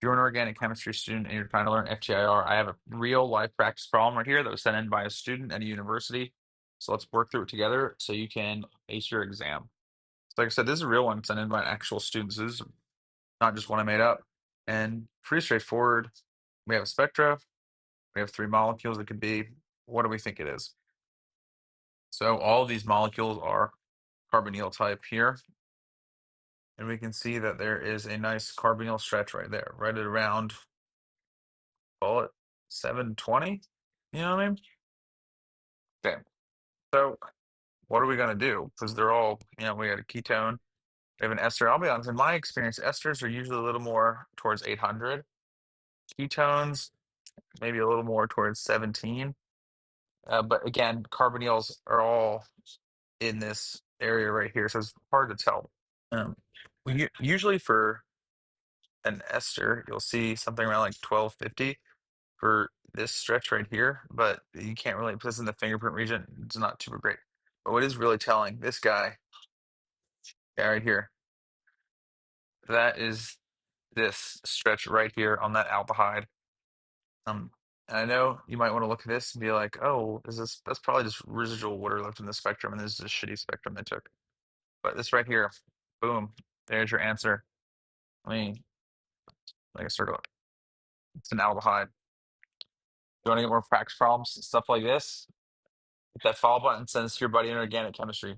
If you're an organic chemistry student and you're trying to learn FTIR, I have a real life practice problem right here that was sent in by a student at a university. So let's work through it together so you can ace your exam. So like I said, this is a real one sent in by actual students. This is not just one I made up. And pretty straightforward. We have a spectra. We have three molecules. It could be, what do we think it is? So all of these molecules are carbonyl type here. And we can see that there is a nice carbonyl stretch right there, right at around, call it 720. You know what I mean? Okay. So what are we going to do? Because they're all, we got a ketone, we have an ester. I'll be honest, in my experience, esters are usually a little more towards 800. Ketones, maybe a little more towards 17. But again, carbonyls are all in this area right here, so it's hard to tell. Usually for an ester, you'll see something around like 1250 for this stretch right here, but you can't really put this in the fingerprint region. It's not super great. But what is really telling, this guy right here, that is this stretch right here on that aldehyde. Um, and I know you might want to look at this and be like, oh, that's probably just residual water left in the spectrum, and this is a shitty spectrum I took. But this right here, boom, there's your answer. I mean, like a circle. It's an aldehyde. You want to get more practice problems, stuff like this? Hit that follow button, send this to your buddy in organic chemistry.